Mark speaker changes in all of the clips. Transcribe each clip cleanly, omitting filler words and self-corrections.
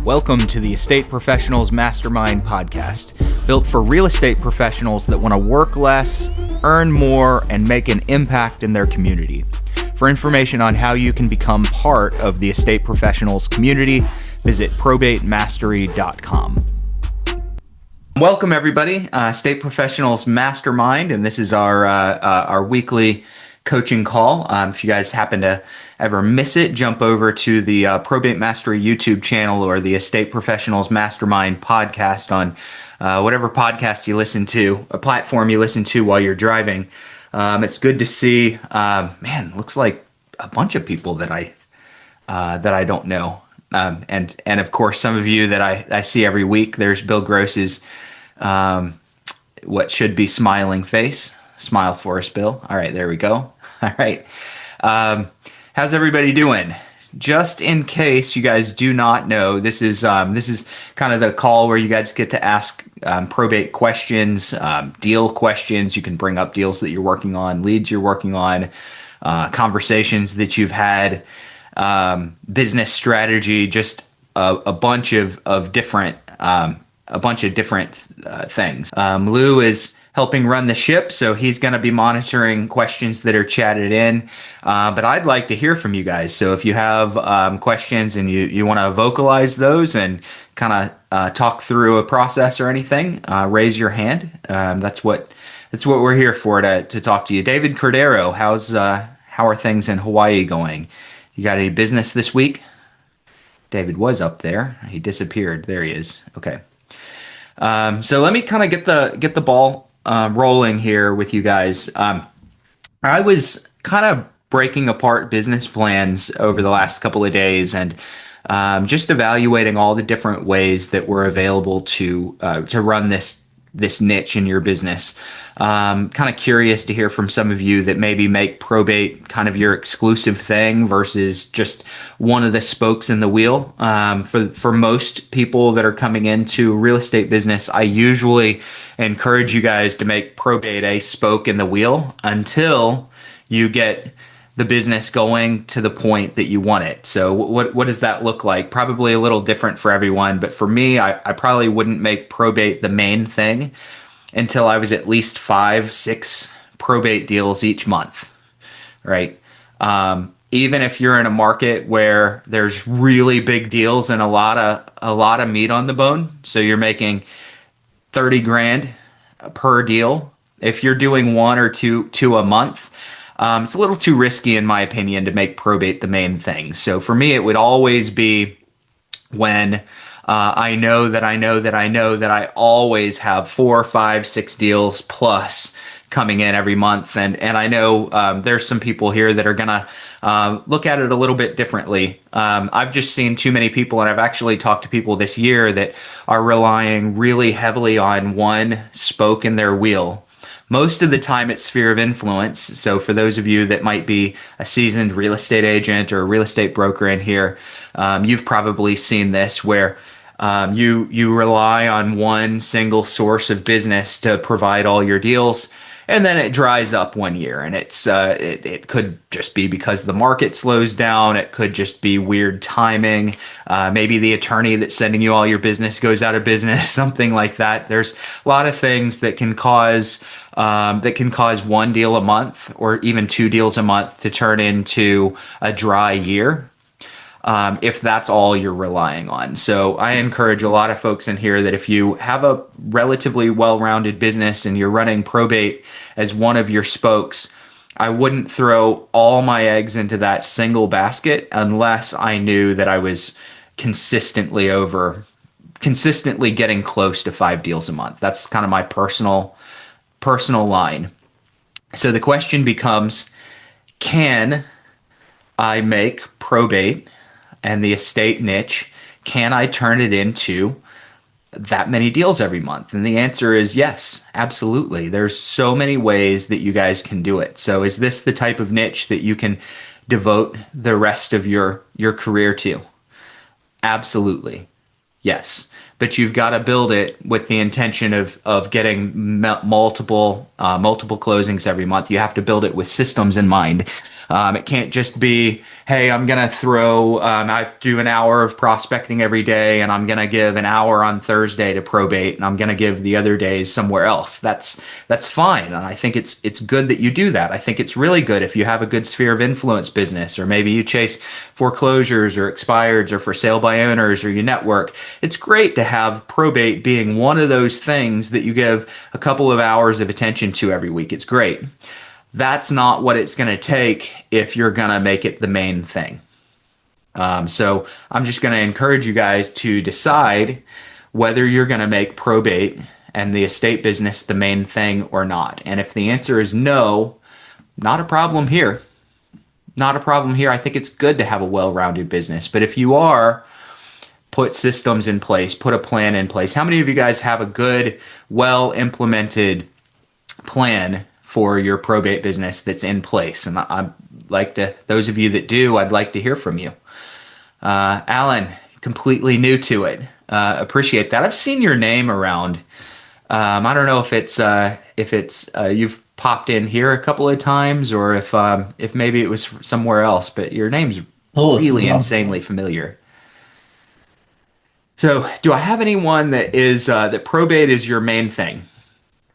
Speaker 1: Welcome to the Estate Professionals Mastermind podcast, built for real estate professionals that want to work less, earn more, and make an impact in their community. For information on how you can become part of the estate professionals community, visit probatemastery.com. Welcome everybody, Estate Professionals Mastermind, and this is our weekly coaching call. If you guys happen to ever miss it, jump over to the Probate Mastery YouTube channel or the Estate Professionals Mastermind podcast on whatever podcast you listen to, a platform you listen to while you're driving. It's good to see. Looks like a bunch of people that I don't know, and of course some of you that I see every week. There's Bill Gross's what should be smiling face. Smile for us, Bill. All right, there we go. All right. How's everybody doing? Just in case you guys do not know, this is kind of the call where you guys get to ask probate questions, deal questions. You can bring up deals that you're working on, leads you're working on, conversations that you've had, business strategy, just a bunch of different things. Lou is helping run the ship, so he's going to be monitoring questions that are chatted in. But I'd like to hear from you guys. So if you have questions and you want to vocalize those and kind of talk through a process or anything, raise your hand. That's what we're here for, to talk to you. David Cordero, how are things in Hawaii going? You got any business this week? David was up there. He disappeared. There he is. Okay. So let me kind of get the ball rolling here with you guys. I was kind of breaking apart business plans over the last couple of days and just evaluating all the different ways that were available to run this niche in your business. Kind of curious to hear from some of you that maybe make probate kind of your exclusive thing versus just one of the spokes in the wheel. For most people that are coming into real estate business, I usually encourage you guys to make probate a spoke in the wheel until you get the business going to the point that you want it. So what does that look like? Probably a little different for everyone, but for me, I probably wouldn't make probate the main thing until I was at least 5-6 probate deals each month, right? Even if you're in a market where there's really big deals and a lot of meat on the bone, so you're making 30 grand per deal. If you're doing one or two a month, it's a little too risky, in my opinion, to make probate the main thing. So for me, it would always be when I know that I always have 4, 5, 6 deals plus coming in every month. And I know there's some people here that are going to look at it a little bit differently. I've just seen too many people, and I've actually talked to people this year that are relying really heavily on one spoke in their wheel. Most of the time it's sphere of influence. So for those of you that might be a seasoned real estate agent or a real estate broker in here, you've probably seen this where you rely on one single source of business to provide all your deals, and then it dries up one year. And it could just be because the market slows down. It could just be weird timing. Maybe the attorney that's sending you all your business goes out of business, something like that. There's a lot of things that can cause one deal a month or even 2 deals a month to turn into a dry year, if that's all you're relying on. So I encourage a lot of folks in here that if you have a relatively well-rounded business and you're running probate as one of your spokes, I wouldn't throw all my eggs into that single basket unless I knew that I was consistently getting close to 5 deals a month. That's kind of my personal line. So the question becomes, can I make probate and the estate niche, can I turn it into that many deals every month? And the answer is yes, absolutely. There's so many ways that you guys can do it. So is this the type of niche that you can devote the rest of your career to? Absolutely. Yes. But you've got to build it with the intention of getting multiple closings every month. You have to build it with systems in mind. It can't just be, hey, I'm going to I do an hour of prospecting every day and I'm going to give an hour on Thursday to probate and I'm going to give the other days somewhere else. That's fine. And I think it's good that you do that. I think it's really good if you have a good sphere of influence business, or maybe you chase foreclosures or expireds or for sale by owners, or you network. It's great to have probate being one of those things that you give a couple of hours of attention to every week. It's great. That's not what it's going to take if you're going to make it the main thing. So I'm just going to encourage you guys to decide whether you're going to make probate and the estate business the main thing or not. And if the answer is no, not a problem here. Not a problem here. I think it's good to have a well-rounded business. But if you are, put systems in place, put a plan in place. How many of you guys have a good, well-implemented plan for your probate business that's in place? And I'd like to, those of you that do, I'd like to hear from you. Alan, completely new to it. Appreciate that. I've seen your name around. I don't know if it's you've popped in here a couple of times, or if maybe it was somewhere else, but your name's really insanely familiar. So, do I have anyone that is that probate is your main thing?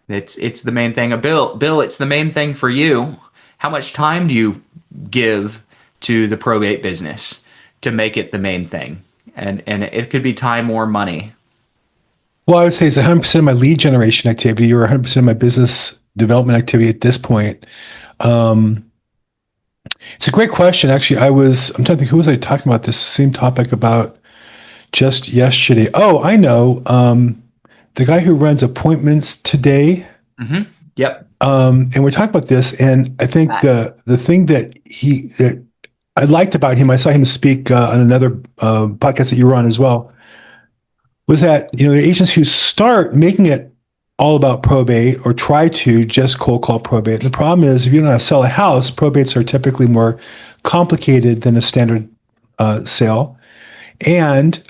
Speaker 1: It's the main thing. Bill, it's the main thing for you. How much time do you give to the probate business to make it the main thing? And it could be time or money.
Speaker 2: Well, I would say it's 100% of my lead generation activity, or 100% of my business development activity at this point. It's a great question. Actually, I'm trying to think, who was I talking about this same topic about just yesterday? Oh, I know. The guy who runs Appointments Today.
Speaker 1: Mm-hmm. Yep.
Speaker 2: And we're talking about this, and I think the thing that I liked about him, I saw him speak on another podcast that you were on as well, was that, the agents who start making it all about probate or try to just cold call probate. The problem is, if you don't know how to sell a house, probates are typically more complicated than a standard sale. And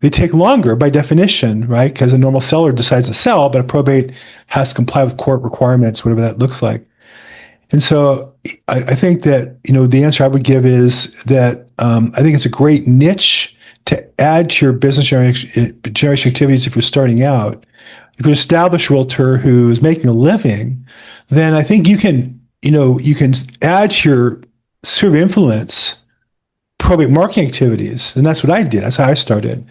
Speaker 2: they take longer by definition, right? Because a normal seller decides to sell, but a probate has to comply with court requirements, whatever that looks like. And so I think that, the answer I would give is that I think it's a great niche to add to your business generation activities if you're starting out. If you're an established realtor who's making a living, then I think you can add to your sphere of influence probate marketing activities. And that's what I did. That's how I started.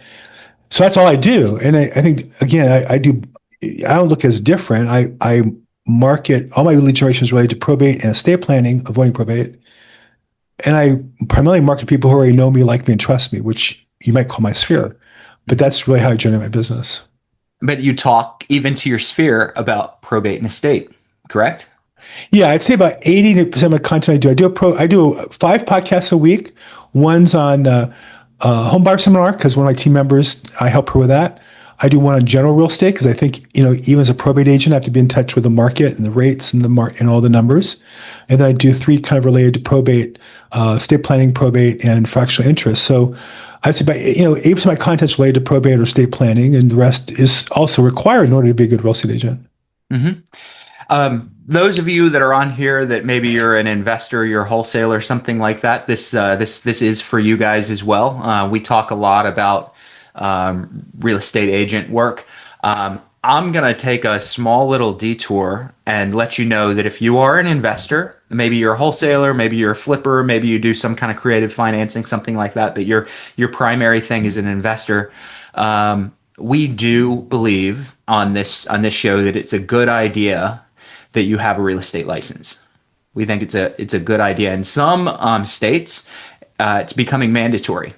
Speaker 2: So that's all I do. And I think, again, I don't look as different. I market all my lead generations related to probate and estate planning, avoiding probate. And I primarily market people who already know me, like me, and trust me, which you might call my sphere. But that's really how I generate my business.
Speaker 1: But you talk even to your sphere about probate and estate, correct?
Speaker 2: Yeah, I'd say about 80% of my content I do 5 podcasts a week. One's on home buyer seminar, because one of my team members, I help her with that. I do one on general real estate, because I think, even as a probate agent, I have to be in touch with the market and the rates and and all the numbers. And then I do 3 kind of related to probate, estate planning, probate, and fractional interest. So I'd say about 80% of my content is related to probate or estate planning, and the rest is also required in order to be a good real estate agent.
Speaker 1: Mm-hmm. Those of you that are on here that maybe you're an investor, you're a wholesaler, something like that, this is for you guys as well. We talk a lot about real estate agent work. I'm going to take a small little detour and let you know that if you are an investor, maybe you're a wholesaler, maybe you're a flipper, maybe you do some kind of creative financing, something like that, but your primary thing is an investor. We do believe on this show that it's a good idea that you have a real estate license. We think it's a good idea. In some states, it's becoming mandatory.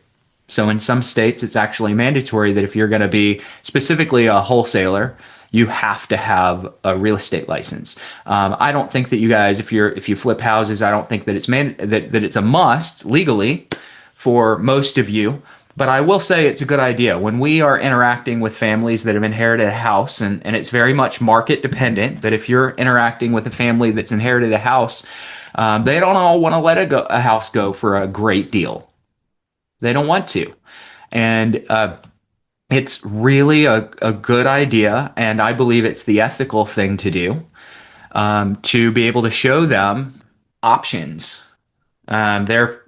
Speaker 1: So in some states, it's actually mandatory that if you're going to be specifically a wholesaler, you have to have a real estate license. I don't think that you guys, if you flip houses, I don't think that that it's a must legally for most of you. But I will say it's a good idea. When we are interacting with families that have inherited a house, and it's very much market dependent, but if you're interacting with a family that's inherited a house, they don't all want to let a house go for a great deal. They don't want to. And it's really a good idea, and I believe it's the ethical thing to do, to be able to show them options. They're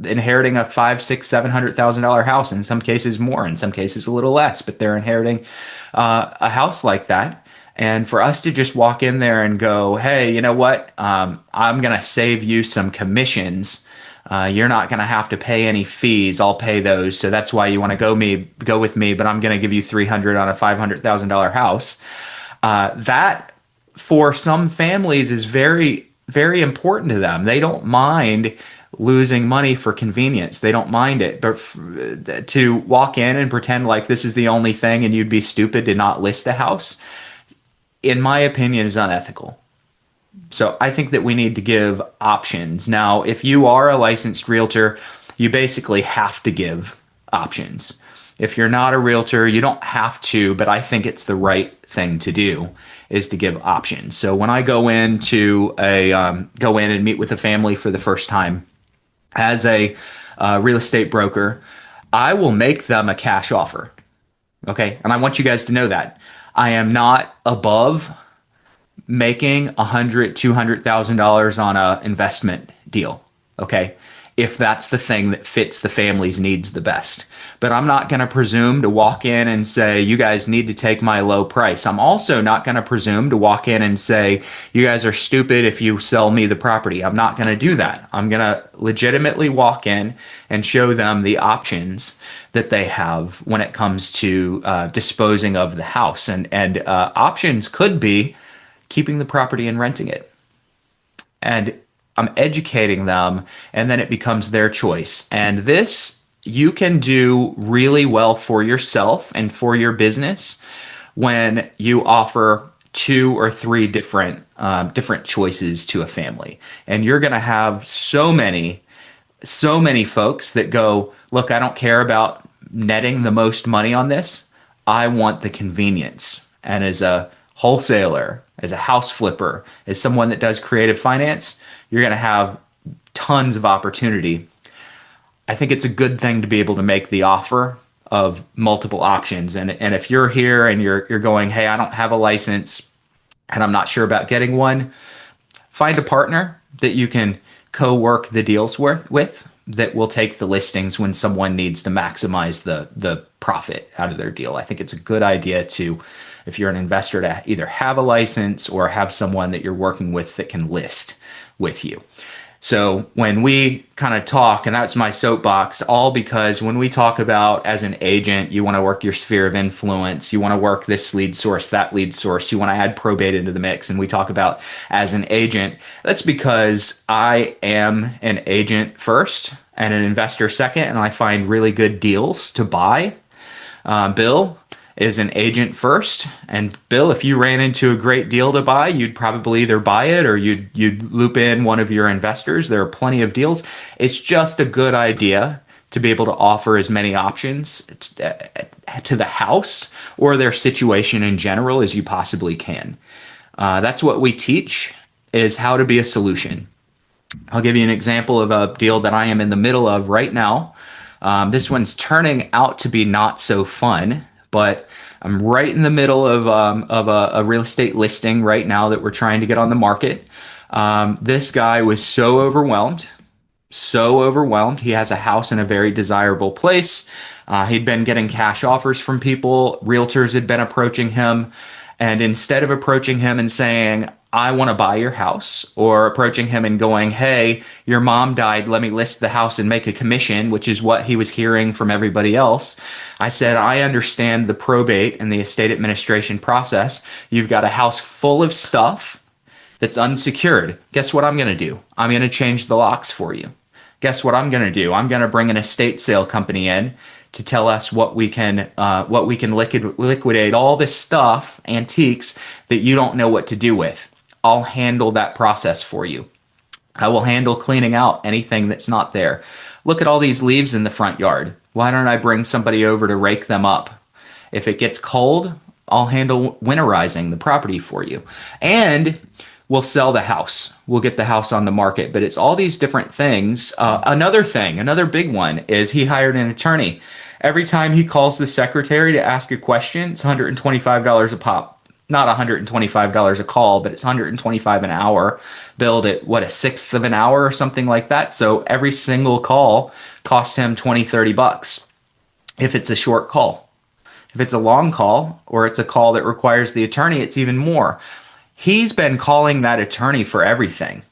Speaker 1: inheriting a five, six, $700,000 house. In some cases, more. In some cases, a little less. But they're inheriting a house like that. And for us to just walk in there and go, hey, you know what? I'm going to save you some commissions. You're not going to have to pay any fees. I'll pay those. So that's why you want to go with me. But I'm going to give you 300 on a $500,000 house. That for some families is very, very important to them. They don't mind losing money for convenience. They don't mind it. But to walk in and pretend like this is the only thing and you'd be stupid to not list a house, in my opinion, is unethical. So I think that we need to give options. Now, if you are a licensed realtor, you basically have to give options. If you're not a realtor, you don't have to, but I think it's the right thing to do is to give options. So when I go in and meet with a family for the first time as a real estate broker, I will make them a cash offer. Okay. And I want you guys to know that I am not above making $100,000, $200,000 on an investment deal. Okay. If that's the thing that fits the family's needs the best. But I'm not going to presume to walk in and say, you guys need to take my low price. I'm also not going to presume to walk in and say, you guys are stupid if you sell me the property. I'm not going to do that. I'm going to legitimately walk in and show them the options that they have when it comes to disposing of the house. And options could be keeping the property and renting it. And I'm educating them, and then it becomes their choice. And this you can do really well for yourself and for your business when you offer 2 or 3 different choices to a family. And you're going to have so many folks that go, look, I don't care about netting the most money on this. I want the convenience. And as a wholesaler, as a house flipper, as someone that does creative finance, you're going to have tons of opportunity. I think it's a good thing to be able to make the offer of multiple options. And if you're here and you're going, hey, I don't have a license and I'm not sure about getting one, find a partner that you can co-work the deals with that will take the listings when someone needs to maximize the profit out of their deal. I think it's a good idea to, if you're an investor, to either have a license or have someone that you're working with that can list with you. So when we kind of talk, and that's my soapbox, all because when we talk about as an agent, you want to work your sphere of influence, you want to work this lead source, that lead source, you want to add probate into the mix. And we talk about as an agent, that's because I am an agent first and an investor second, and I find really good deals to buy. Bill is an agent first. And Bill, if you ran into a great deal to buy, you'd probably either buy it or you'd loop in one of your investors. There are plenty of deals. It's just a good idea to be able to offer as many options to the house or their situation in general as you possibly can. That's what we teach, is how to be a solution. I'll give you an example of a deal that I am in the middle of right now. This one's turning out to be not so fun, but I'm right in the middle of a real estate listing right now that we're trying to get on the market. This guy was so overwhelmed. He has a house in a very desirable place. He'd been getting cash offers from people. Realtors had been approaching him. And instead of approaching him and saying, I want to buy your house, or approaching him and going, hey, your mom died, let me list the house and make a commission, which is what he was hearing from everybody else, I said, I understand the probate and the estate administration process. You've got a house full of stuff that's unsecured. Guess what I'm going to do? I'm going to change the locks for you. Guess what I'm going to do? I'm going to bring an estate sale company in to tell us what we can liquidate all this stuff, antiques, that you don't know what to do with. I'll handle that process for you. I will handle cleaning out anything that's not there. Look at all these leaves in the front yard. Why don't I bring somebody over to rake them up? If it gets cold, I'll handle winterizing the property for you. And we'll sell the house. We'll get the house on the market. But it's all these different things. Another big one is he hired an attorney. Every time he calls the secretary to ask a question, it's $125 a pop. not $125 a call, but it's 125 an hour, billed at what, a sixth of an hour or something like that. So every single call cost him 20, 30 bucks if it's a short call. If it's a long call or it's a call that requires the attorney, it's even more. He's been calling that attorney for everything,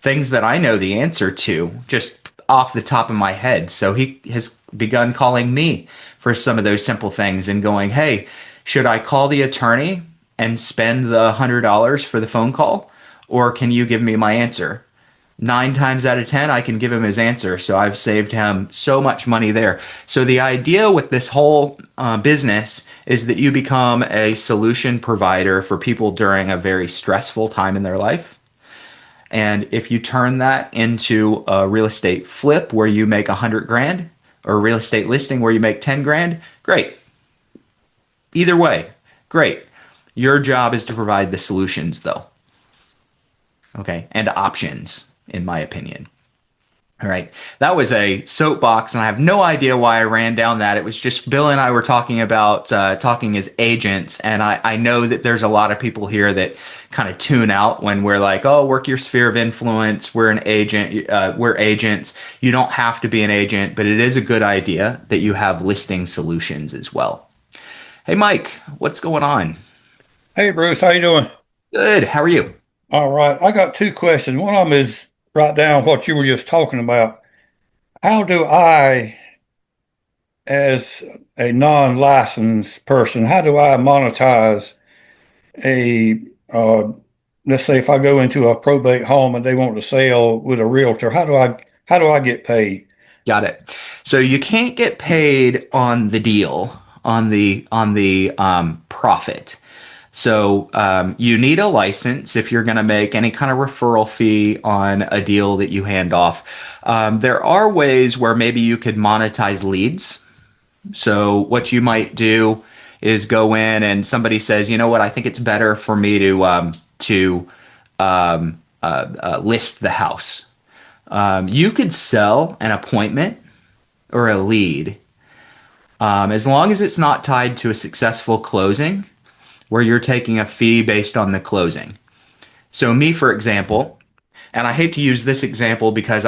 Speaker 1: things that I know the answer to just off the top of my head. So he has begun calling me for some of those simple things and going, hey, should I call the attorney and spend the $100 for the phone call? Or can you give me my answer? 9 times out of 10, I can give him his answer. So I've saved him so much money there. So the idea with this whole business is that you become a solution provider for people during a very stressful time in their life. And if you turn that into a real estate flip where you make 100 grand or a real estate listing where you make 10 grand, great. Either way, great. Your job is to provide the solutions though. Okay. And options, in my opinion. All right. That was a soapbox, and I have no idea why I ran down that. It was just Bill and I were talking about talking as agents, and I know that there's a lot of people here that kind of tune out when we're like, oh, work your sphere of influence. We're an agent. We're agents. You don't have to be an agent, but it is a good idea that you have listing solutions as well. Hey, Mike, what's going on?
Speaker 3: Hey Bruce, how you doing?
Speaker 1: Good. How are you?
Speaker 3: All right, I got two questions. One of them is write down what you were just talking about. How do I, as a non-licensed person, how do I monetize a, let's say if I go into a probate home and they want to sell with a realtor, how do I get paid?
Speaker 1: Got it. So you can't get paid on the deal, on the profit. So you need a license if you're going to make any kind of referral fee on a deal that you hand off. There are ways where maybe you could monetize leads. So what you might do is go in and somebody says, you know what, I think it's better for me to list the house. You could sell an appointment or a lead as long as it's not tied to a successful closing where you're taking a fee based on the closing. So me, for example, and I hate to use this example because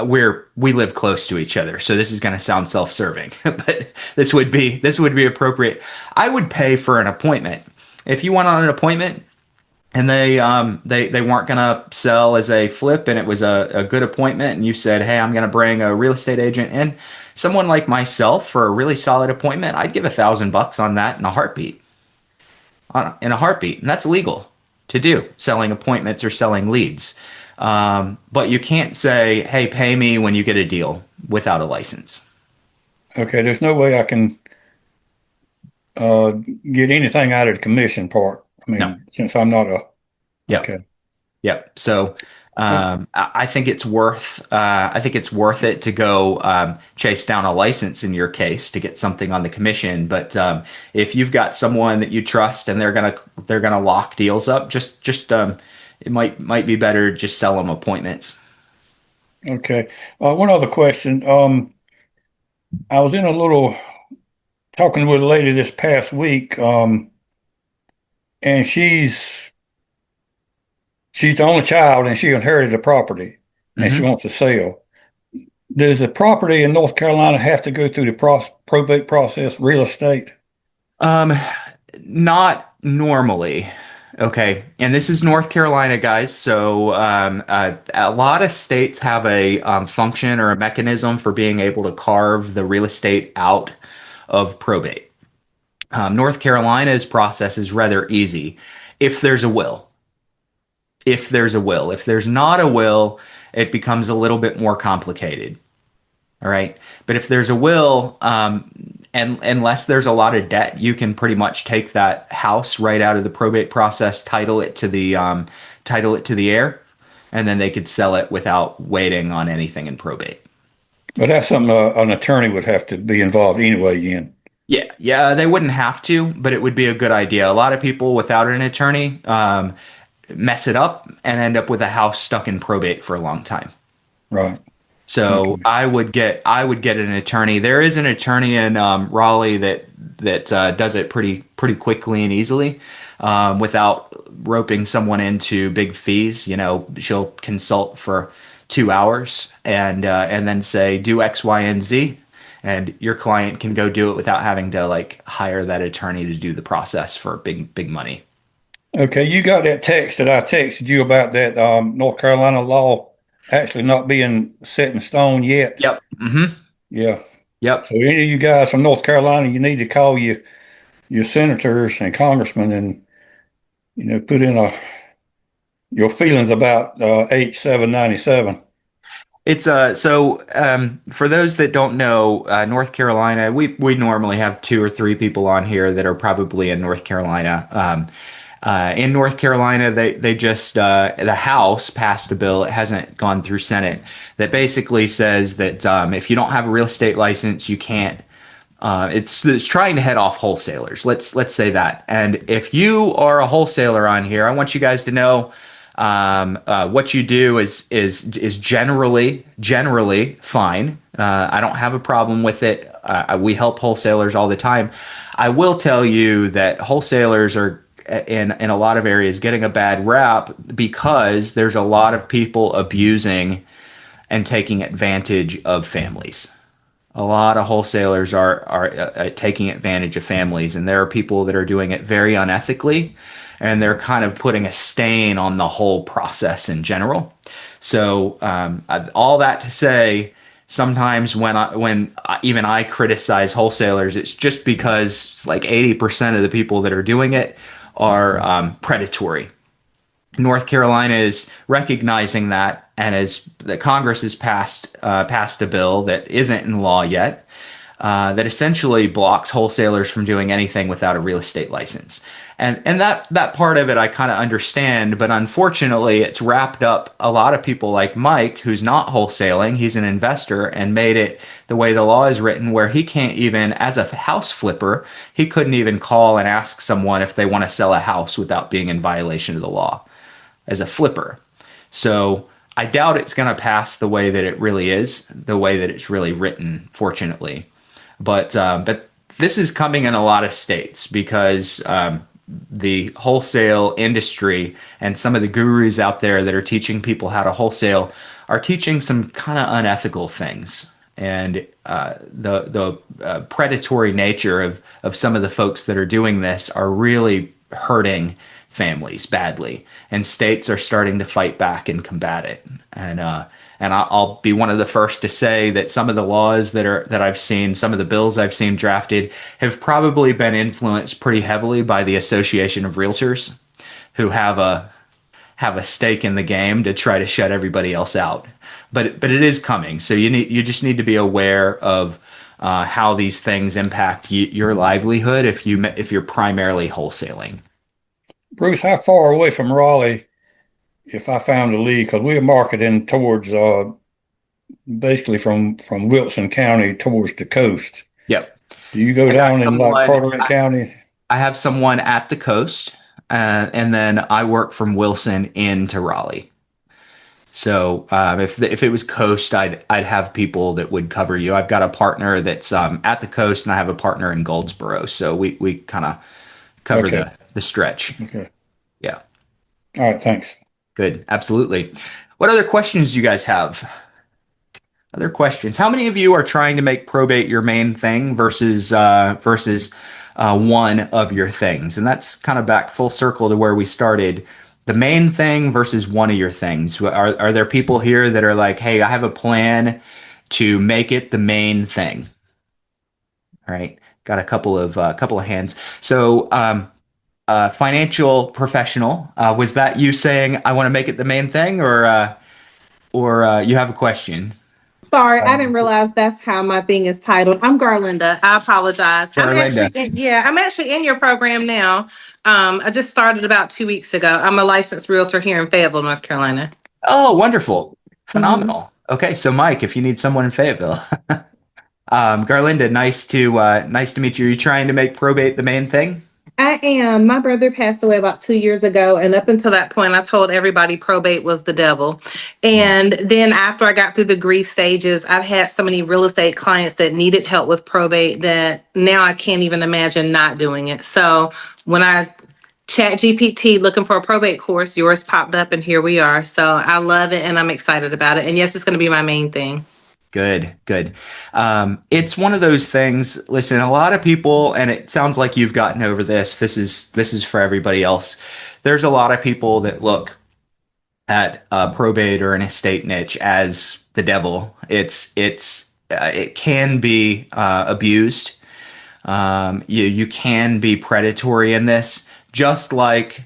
Speaker 1: we live close to each other, so this is going to sound self-serving, but this would be appropriate. I would pay for an appointment. If you went on an appointment and they weren't going to sell as a flip and it was a good appointment and you said, hey, I'm going to bring a real estate agent in, someone like myself for a really solid appointment, I'd give $1,000 on that in a heartbeat. And that's legal to do, selling appointments or selling leads. But you can't say, hey, pay me when you get a deal without a license.
Speaker 3: Okay, there's no way I can uh, get anything out of the commission part. I
Speaker 1: No.
Speaker 3: mean, since I'm not a,
Speaker 1: Yep.
Speaker 3: okay.
Speaker 1: Yep. So I think it's worth it to go chase down a license in your case to get something on the commission. But if you've got someone that you trust and they're gonna lock deals up, just it might be better to just sell them appointments.
Speaker 3: Okay. One other question. I was in a little talking with a lady this past week, and she's the only child, and she inherited a property, and she
Speaker 1: hmm
Speaker 3: wants to sell. Does the property in North Carolina have to go through the probate process, real estate?
Speaker 1: Um, Not normally. Okay, and this is North Carolina, guys. So a lot of states have a function or a mechanism for being able to carve the real estate out of probate. North Carolina's process is rather easy if there's a will. If there's a will. If there's not a will, it becomes a little bit more complicated. All right. But if there's a will, and unless there's a lot of debt, you can pretty much take that house right out of the probate process, title it to the heir, and then they could sell it without waiting on anything in probate.
Speaker 3: But that's something an attorney would have to be involved anyway in.
Speaker 1: Yeah, yeah, they wouldn't have to, but it would be a good idea. A lot of people without an attorney mess it up and end up with a house stuck in probate for a long time.
Speaker 3: Right.
Speaker 1: So
Speaker 3: Okay.
Speaker 1: I would get an attorney. There is an attorney in Raleigh that does it pretty quickly and easily, without roping someone into big fees. You know, she'll consult for 2 hours and then say do X, Y, and Z, and your client can go do it without having to like hire that attorney to do the process for big money.
Speaker 3: Okay, you got that text that I texted you about that North Carolina law actually not being set in stone yet.
Speaker 1: Yep.
Speaker 3: Yeah.
Speaker 1: Yep.
Speaker 3: So any of you guys from North Carolina, you need to call your senators and congressmen and put in your feelings about H 797.
Speaker 1: It's for those that don't know, North Carolina, we normally have two or three people on here that are probably in North Carolina. In North Carolina, they just the House passed a bill. It hasn't gone through Senate that basically says that if you don't have a real estate license, you can't. It's trying to head off wholesalers. Let's say that. And if you are a wholesaler on here, I want you guys to know what you do is generally fine. I don't have a problem with it. We help wholesalers all the time. I will tell you that wholesalers are in a lot of areas getting a bad rap because there's a lot of people abusing and taking advantage of families. A lot of wholesalers are taking advantage of families, and there are people that are doing it very unethically, and they're kind of putting a stain on the whole process in general. So all that to say, sometimes when even I criticize wholesalers, it's just because it's like 80% of the people that are doing it are predatory. North Carolina is recognizing that, and as the Congress has passed a bill that isn't in law yet, that essentially blocks wholesalers from doing anything without a real estate license. And that part of it I kind of understand, but unfortunately it's wrapped up a lot of people like Mike, who's not wholesaling, he's an investor, and made it the way the law is written where he can't even, as a house flipper, he couldn't even call and ask someone if they want to sell a house without being in violation of the law as a flipper. So I doubt it's going to pass the way that it really is, the way that it's really written, fortunately. But this is coming in a lot of states because the wholesale industry and some of the gurus out there that are teaching people how to wholesale are teaching some kind of unethical things. And the predatory nature of some of the folks that are doing this are really hurting families badly, and states are starting to fight back and combat it. And I'll be one of the first to say that some of the laws that I've seen, some of the bills I've seen drafted, have probably been influenced pretty heavily by the Association of Realtors, who have a stake in the game to try to shut everybody else out. But it is coming, so you just need to be aware of how these things impact your livelihood if you're primarily wholesaling.
Speaker 3: Bruce, how far away from Raleigh, if I found a lead, because we're marketing towards basically from Wilson County towards the coast.
Speaker 1: Yep.
Speaker 3: Do you go down in like Carteret County?
Speaker 1: I have someone at the coast, and then I work from Wilson into Raleigh. So if it was coast, I'd have people that would cover you. I've got a partner that's at the coast, and I have a partner in Goldsboro. So we kind of cover the stretch.
Speaker 3: Okay.
Speaker 1: Yeah.
Speaker 3: All right. Thanks.
Speaker 1: Good. Absolutely. What other questions do you guys have? Other questions? How many of you are trying to make probate your main thing versus one of your things? And that's kind of back full circle to where we started. The main thing versus one of your things. Are there people here that are like, hey, I have a plan to make it the main thing? All right. Got a couple of hands. So financial professional, was that you saying I want to make it the main thing, or you have a question?
Speaker 4: Sorry, I didn't realize that's how my thing is titled. I'm Garlinda. I apologize.
Speaker 1: Garlinda.
Speaker 4: I'm actually in your program now. I just started about 2 weeks ago. I'm a licensed realtor here in Fayetteville, North Carolina.
Speaker 1: Oh, wonderful. Phenomenal. Okay, so Mike, if you need someone in Fayetteville. Garlinda, nice to meet you. Are you trying to make probate the main thing?
Speaker 4: I am. My brother passed away about 2 years ago. And up until that point, I told everybody probate was the devil. And then after I got through the grief stages, I've had so many real estate clients that needed help with probate that now I can't even imagine not doing it. So when I chat GPT looking for a probate course, yours popped up and here we are. So I love it and I'm excited about it. And yes, it's going to be my main thing.
Speaker 1: Good, good. It's one of those things. Listen, a lot of people, and it sounds like you've gotten over this. This is for everybody else. There's a lot of people that look at probate or an estate niche as the devil. It can be abused. You can be predatory in this, just like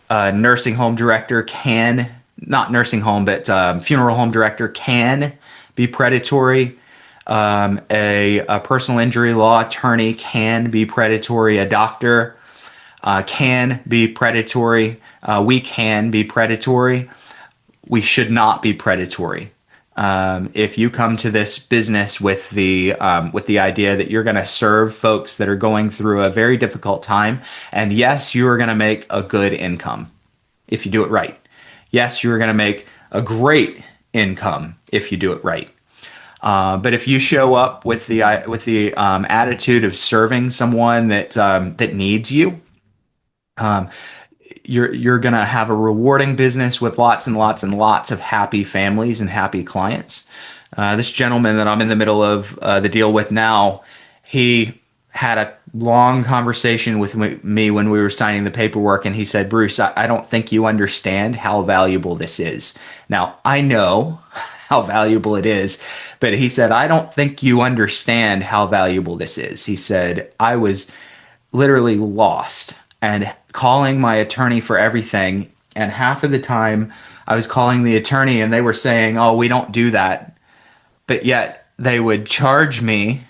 Speaker 1: a nursing home director can, not nursing home, but funeral home director can be predatory. A personal injury law attorney can be predatory. A doctor can be predatory. We can be predatory. We should not be predatory. If you come to this business with the idea that you're going to serve folks that are going through a very difficult time, and yes, you are going to make a good income if you do it right. Yes, you are going to make a great income if you do it right. But if you show up with the attitude of serving someone that needs you, you're going to have a rewarding business with lots and lots and lots of happy families and happy clients. This gentleman that I'm in the middle of the deal with now, he had a long conversation with me when we were signing the paperwork, and he said, Bruce, I don't think you understand how valuable this is. Now, I know how valuable it is, but he said, I don't think you understand how valuable this is. He said, I was literally lost and calling my attorney for everything. And half of the time I was calling the attorney and they were saying, oh, we don't do that. But yet they would charge me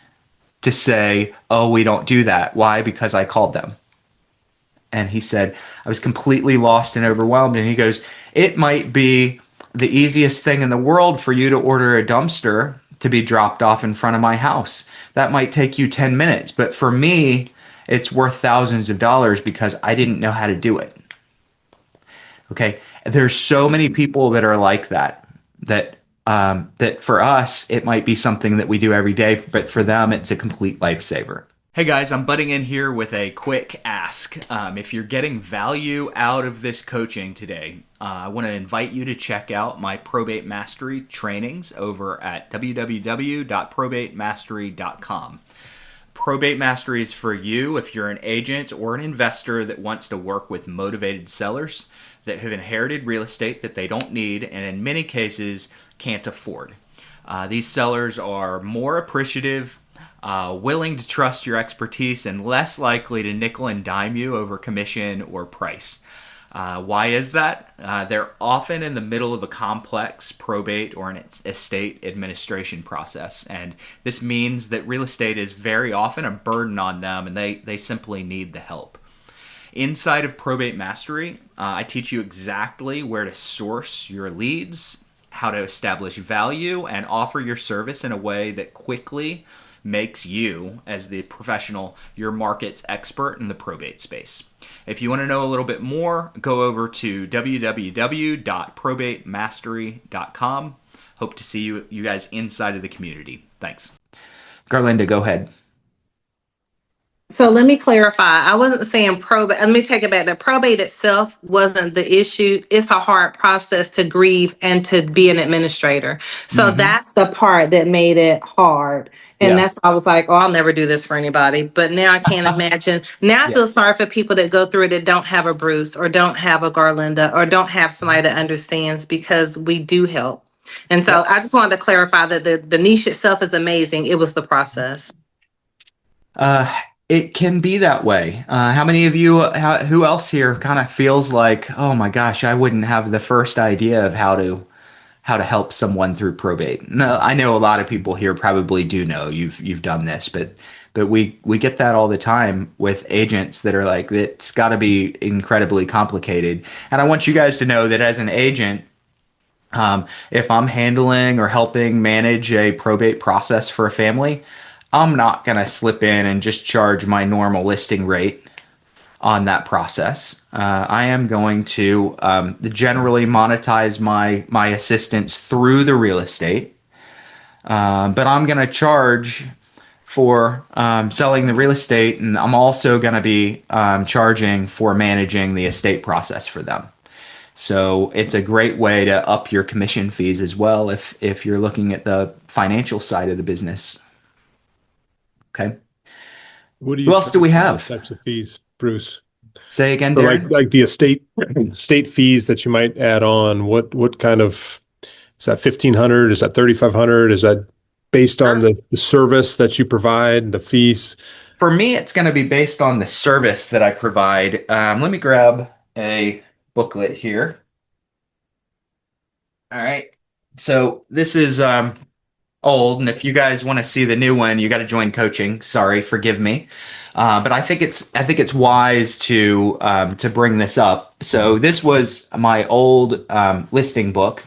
Speaker 1: to say, oh, we don't do that. Why? Because I called them. And he said, I was completely lost and overwhelmed. And he goes, it might be the easiest thing in the world for you to order a dumpster to be dropped off in front of my house. That might take you 10 minutes. But for me, it's worth thousands of dollars because I didn't know how to do it. Okay. There's so many people that are like that for us, it might be something that we do every day, but for them, it's a complete lifesaver. Hey guys, I'm butting in here with a quick ask. If you're getting value out of this coaching today, I want to invite you to check out my Probate Mastery trainings over at www.probatemastery.com. Probate Mastery is for you if you're an agent or an investor that wants to work with motivated sellers that have inherited real estate that they don't need and in many cases can't afford. These sellers are more appreciative, willing to trust your expertise, and less likely to nickel and dime you over commission or price. Why is that? They're often in the middle of a complex probate or an estate administration process, and this means that real estate is very often a burden on them, and they simply need the help. Inside of Probate Mastery, I teach you exactly where to source your leads, how to establish value, and offer your service in a way that quickly makes you, as the professional, your market's expert in the probate space. If you want to know a little bit more, go over to www.probatemastery.com. Hope to see you guys inside of the community. Thanks. Garlinda, go ahead.
Speaker 4: So let me clarify. I wasn't saying probate. Let me take it back. The probate itself wasn't the issue. It's a hard process to grieve and to be an administrator. So that's the part that made it hard. And that's why I was like, oh, I'll never do this for anybody. But now I can't imagine. Now I feel sorry for people that go through it that don't have a Bruce or don't have a Garlinda or don't have somebody that understands, because we do help. And so I just wanted to clarify that the niche itself is amazing. It was the process.
Speaker 1: It can be that way. How many of you, who else here kind of feels like, oh my gosh, I wouldn't have the first idea of how to help someone through probate? No, I know a lot of people here probably do know you've done this, but we get that all the time with agents that are like, it's got to be incredibly complicated. And I want you guys to know that as an agent, if I'm handling or helping manage a probate process for a family, I'm not going to slip in and just charge my normal listing rate. on that process. I am going to generally monetize my assistance through the real estate, but I'm going to charge for selling the real estate, and I'm also going to be charging for managing the estate process for them. So it's a great way to up your commission fees as well if you're looking at the financial side of the business. Okay.
Speaker 5: What do
Speaker 1: Who
Speaker 5: you
Speaker 1: else do we
Speaker 5: charge for
Speaker 1: have?
Speaker 5: those types of fees, Bruce?
Speaker 1: Say again,
Speaker 5: So
Speaker 1: Darren.
Speaker 5: like the estate fees that you might add on, what kind of, is that 1,500? Is that 3,500? Is that based on the service that you provide, the fees?
Speaker 1: For me, it's going to be based on the service that I provide. Let me grab a booklet here. All right. So this is old, and if you guys want to see the new one, you got to join coaching. Sorry, forgive me. But I think it's wise to bring this up. So this was my old listing book,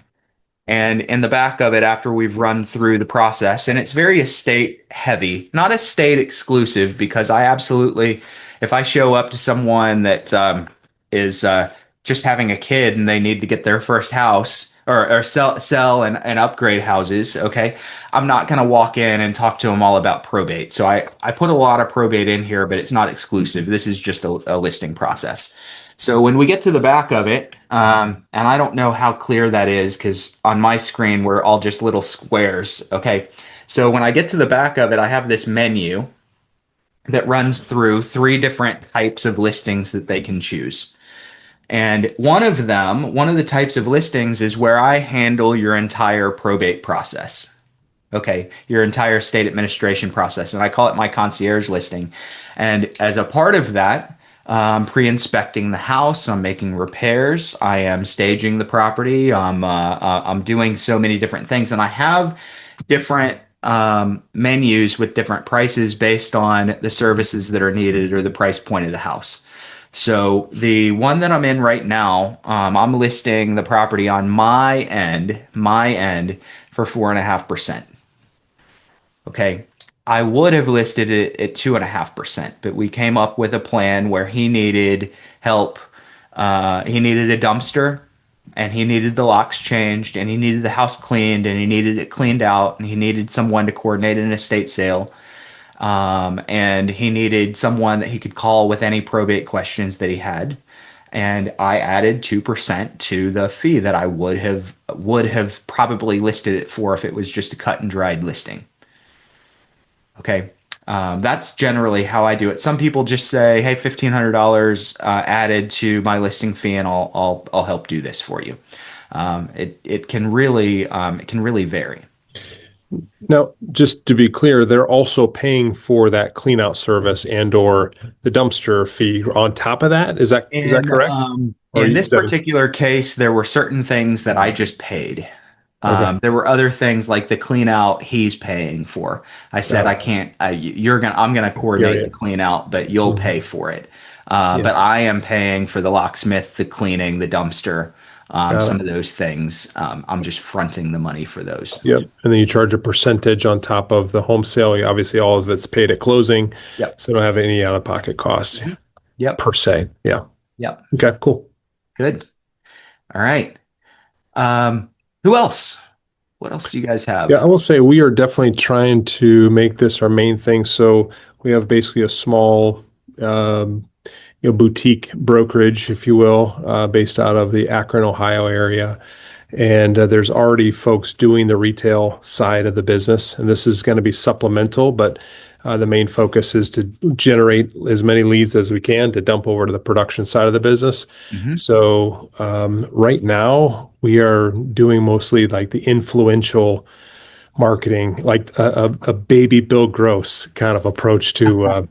Speaker 1: and in the back of it, after we've run through the process, and it's very estate heavy, not estate exclusive, because I absolutely, if I show up to someone that is just having a kid and they need to get their first house or sell and upgrade houses, okay, I'm not going to walk in and talk to them all about probate. So I put a lot of probate in here, but it's not exclusive. This is just a listing process. So when we get to the back of it, and I don't know how clear that is because on my screen, we're all just little squares. Okay. So when I get to the back of it, I have this menu that runs through 3 different types of listings that they can choose. And one of the types of listings is where I handle your entire probate process. Okay, your entire estate administration process. And I call it my concierge listing. And as a part of that, pre-inspecting the house, I'm making repairs, I am staging the property, I'm doing so many different things. And I have different menus with different prices based on the services that are needed or the price point of the house. So the one that I'm in right now, I'm listing the property on my end for 4.5%. Okay. I would have listed it at 2.5%, but we came up with a plan where he needed help. He needed a dumpster, and he needed the locks changed, and he needed the house cleaned, and he needed it cleaned out, and he needed someone to coordinate an estate sale. And he needed someone that he could call with any probate questions that he had. And I added 2% to the fee that I would have probably listed it for if it was just a cut and dried listing. Okay. That's generally how I do it. Some people just say, hey, $1,500 added to my listing fee, and I'll help do this for you. It can really vary.
Speaker 5: Now, just to be clear, they're also paying for that clean out service and or the dumpster fee on top of that. Is that correct?
Speaker 1: In this particular case, there were certain things that I just paid.
Speaker 5: Okay.
Speaker 1: There were other things like the clean out he's paying for. I said, I can't, I'm going to coordinate the clean out, but you'll pay for it. But I am paying for the locksmith, the cleaning, the dumpster, some of those things. I'm just fronting the money for those.
Speaker 5: Yep. And then you charge a percentage on top of the home sale. Obviously, all of it's paid at closing.
Speaker 1: Yep.
Speaker 5: So don't have any out of pocket costs.
Speaker 1: Yep.
Speaker 5: Per se. Yeah.
Speaker 1: Yep.
Speaker 5: Okay, cool.
Speaker 1: Good. All right. Who else? What else do you guys have?
Speaker 5: Yeah, I will say we are definitely trying to make this our main thing. So we have basically a small boutique brokerage, if you will, based out of the Akron, Ohio area. And there's already folks doing the retail side of the business. And this is going to be supplemental, but the main focus is to generate as many leads as we can to dump over to the production side of the business.
Speaker 1: Mm-hmm.
Speaker 5: So right now we are doing mostly like the influential marketing, like a baby Bill Gross kind of approach to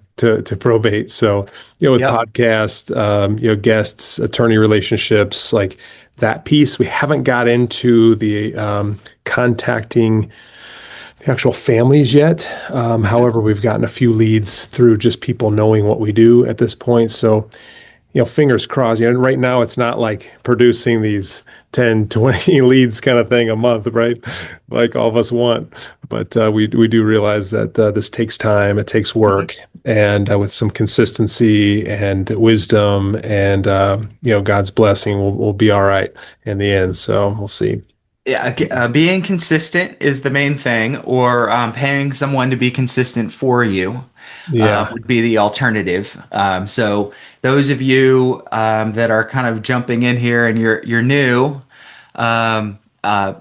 Speaker 5: probate. So, with podcasts, guests, attorney relationships, like that piece, we haven't got into the contacting the actual families yet. However, we've gotten a few leads through just people knowing what we do at this point. So fingers crossed. Right now it's not like producing these 10, 20 leads kind of thing a month, right? Like all of us want. But we do realize that this takes time, it takes work, and with some consistency and wisdom and God's blessing, we'll be all right in the end. So we'll see.
Speaker 1: Yeah, being consistent is the main thing, or paying someone to be consistent for you
Speaker 5: Yeah.
Speaker 1: would be the alternative. So those of you that are kind of jumping in here and you're new, um, uh,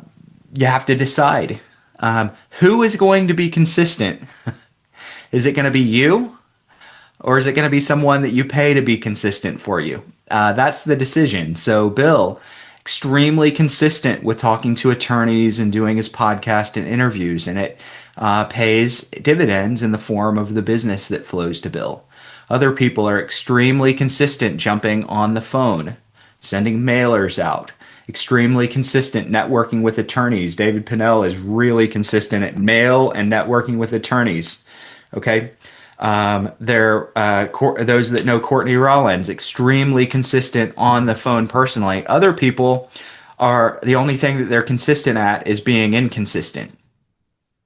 Speaker 1: you have to decide who is going to be consistent. Is it going to be you? Or is it going to be someone that you pay to be consistent for you? That's the decision. So, Bill, extremely consistent with talking to attorneys and doing his podcast and interviews, and it pays dividends in the form of the business that flows to Bill. Other people are extremely consistent jumping on the phone, sending mailers out, extremely consistent networking with attorneys. David Pinnell is really consistent at mail and networking with attorneys. Okay. Those that know Courtney Rollins, extremely consistent on the phone personally. Other people are, the only thing that they're consistent at is being inconsistent.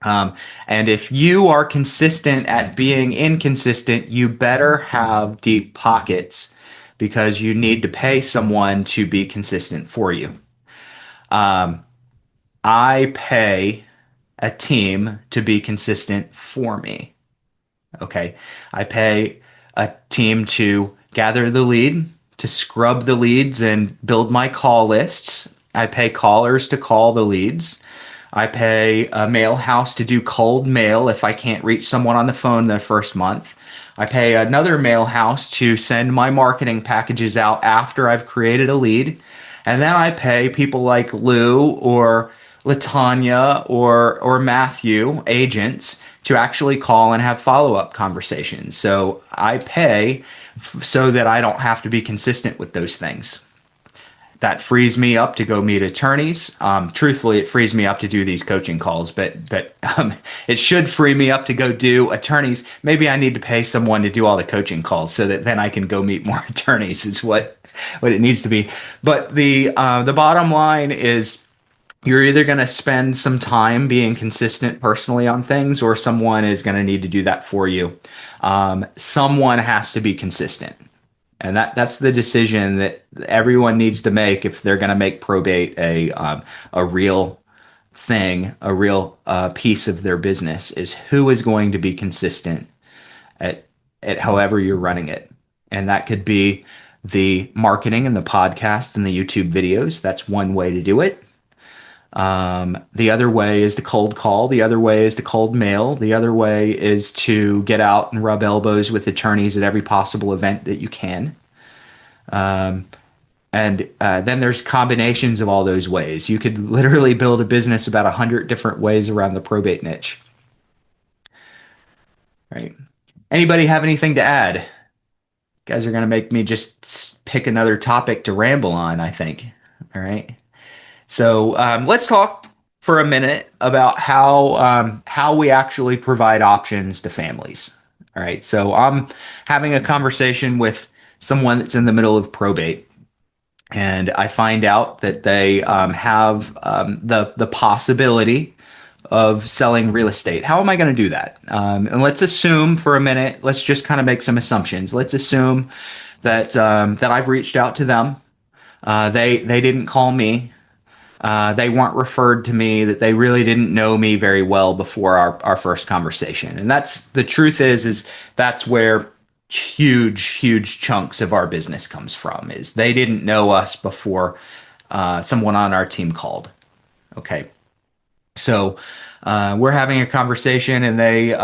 Speaker 1: And if you are consistent at being inconsistent, you better have deep pockets because you need to pay someone to be consistent for you. I pay a team to be consistent for me. Okay. I pay a team to gather the lead, to scrub the leads and build my call lists. I pay callers to call the leads. I pay a mail house to do cold mail if I can't reach someone on the phone the first month. I pay another mail house to send my marketing packages out after I've created a lead. And then I pay people like Lou or Latanya or Matthew, agents, to actually call and have follow-up conversations. So I pay so that I don't have to be consistent with those things. That frees me up to go meet attorneys. Truthfully, it frees me up to do these coaching calls, but it should free me up to go do attorneys. Maybe I need to pay someone to do all the coaching calls so that then I can go meet more attorneys is what it needs to be. But the bottom line is, you're either going to spend some time being consistent personally on things, or someone is going to need to do that for you. Someone has to be consistent. And that's the decision that everyone needs to make if they're going to make probate a real thing, a real piece of their business, is who is going to be consistent at however you're running it. And that could be the marketing and the podcast and the YouTube videos. That's one way to do it. The other way is to cold call. The other way is to cold mail. The other way is to get out and rub elbows with attorneys at every possible event that you can. And then there's combinations of all those ways. You could literally build a business about 100 different ways around the probate niche. Right. Anybody have anything to add? You guys are going to make me just pick another topic to ramble on, I think. All right. So let's talk for a minute about how we actually provide options to families. All right. So I'm having a conversation with someone that's in the middle of probate, and I find out that they have the possibility of selling real estate. How am I going to do that? And let's assume for a minute, let's just kind of make some assumptions. Let's assume that I've reached out to them. They didn't call me. They weren't referred to me, that they really didn't know me very well before our first conversation. And that's the truth is that's where huge chunks of our business comes from, is they didn't know us before someone on our team called. Okay. So we're having a conversation, and they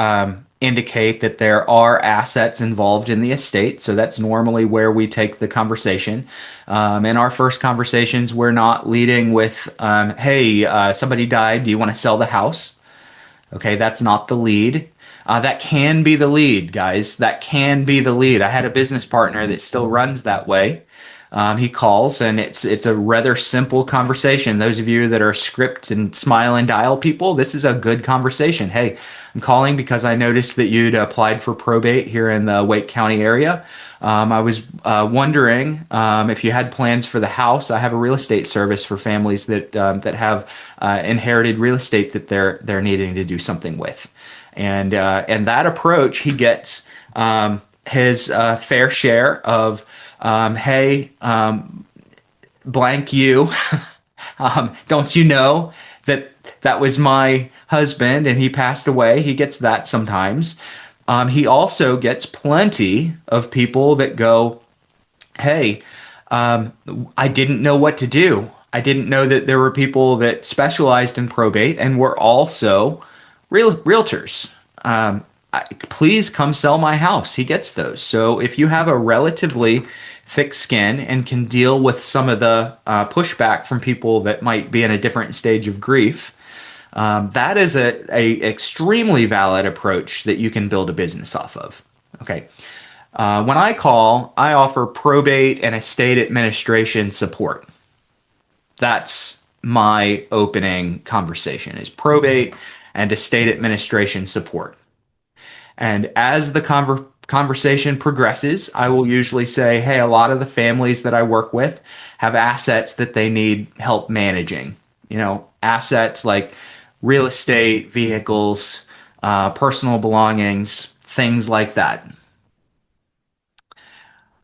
Speaker 1: indicate that there are assets involved in the estate. So that's normally where we take the conversation. In our first conversations, we're not leading with, hey, somebody died. Do you want to sell the house? Okay, that's not the lead. That can be the lead, guys. That can be the lead. I had a business partner that still runs that way. He calls, and it's a rather simple conversation. Those of you that are script and smile and dial people, this is a good conversation. Hey, I'm calling because I noticed that you'd applied for probate here in the Wake County area. I was wondering if you had plans for the house. I have a real estate service for families that have inherited real estate that they're needing to do something with, and that approach, he gets his fair share of, hey, blank you, don't you know that was my husband and he passed away? He gets that sometimes. He also gets plenty of people that go, hey, I didn't know what to do. I didn't know that there were people that specialized in probate and were also realtors. Please come sell my house. He gets those. So if you have a relatively thick skin and can deal with some of the pushback from people that might be in a different stage of grief, that is a extremely valid approach that you can build a business off of. Okay. When I call, I offer probate and estate administration support. That's my opening conversation, is probate and estate administration support. And as the conversation progresses, I will usually say, hey, a lot of the families that I work with have assets that they need help managing. Assets like real estate, vehicles, personal belongings, things like that.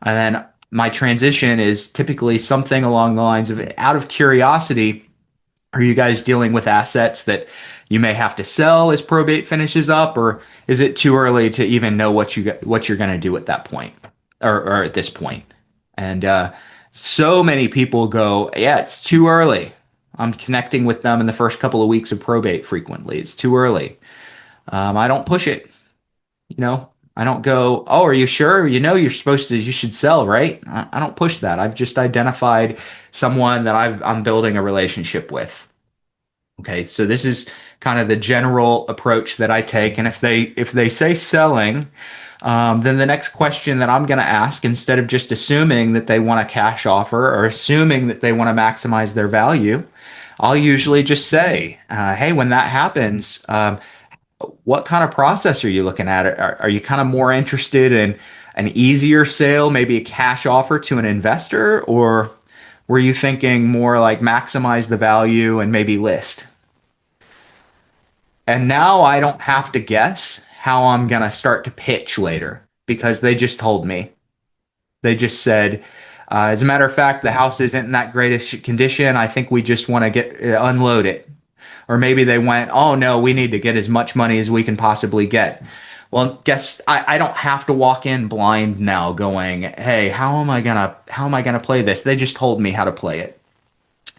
Speaker 1: And then my transition is typically something along the lines of, out of curiosity, are you guys dealing with assets that you may have to sell as probate finishes up, or is it too early to even know what you're going to do at that point, or at this point? And so many people go, yeah, it's too early. I'm connecting with them in the first couple of weeks of probate frequently. It's too early. I don't push it. I don't go, oh, are you sure? You should sell, right? I don't push that. I've just identified someone that I'm building a relationship with. Okay, so this is kind of the general approach that I take. And if they say selling, then the next question that I'm going to ask, instead of just assuming that they want a cash offer or assuming that they want to maximize their value, I'll usually just say, hey, when that happens, what kind of process are you looking at? Are you kind of more interested in an easier sale, maybe a cash offer to an investor, or were you thinking more like maximize the value and maybe list? And now I don't have to guess how I'm going to start to pitch later, because they just told me. They just said, as a matter of fact, the house isn't in that greatest condition. I think we just want to unload it. Or maybe they went, oh no, we need to get as much money as we can possibly get. Well, guess I don't have to walk in blind now going, hey, how am I gonna play this? They just told me how to play it.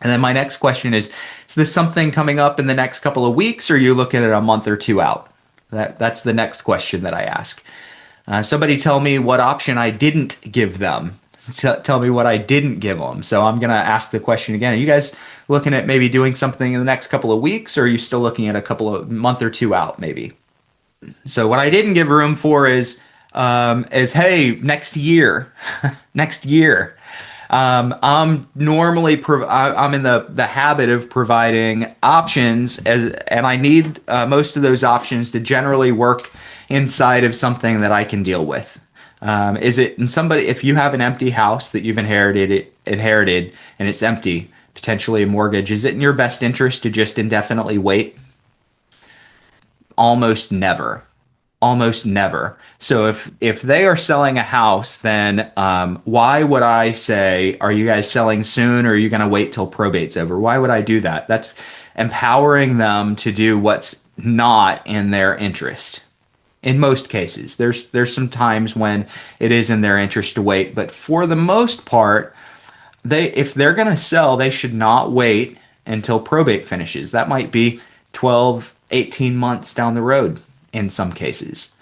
Speaker 1: And then my next question is this something coming up in the next couple of weeks, or are you looking at a month or two out? That's the next question that I ask. Somebody tell me what option I didn't give them. Tell me what I didn't give them. So I'm going to ask the question again. Are you guys looking at maybe doing something in the next couple of weeks, or are you still looking at a couple of month or two out maybe? So what I didn't give room for is hey, next year, next year. I'm normally I'm in the habit of providing options, and I need most of those options to generally work inside of something that I can deal with. Is it in somebody? If you have an empty house that you've inherited and it's empty, potentially a mortgage, is it in your best interest to just indefinitely wait? Almost never. Almost never. So if they are selling a house, then why would I say, are you guys selling soon, or are you going to wait till probate's over? Why would I do that? That's empowering them to do what's not in their interest. In most cases, there's some times when it is in their interest to wait, but for the most part, if they're going to sell, they should not wait until probate finishes. That might be 12, 18 months down the road in some cases.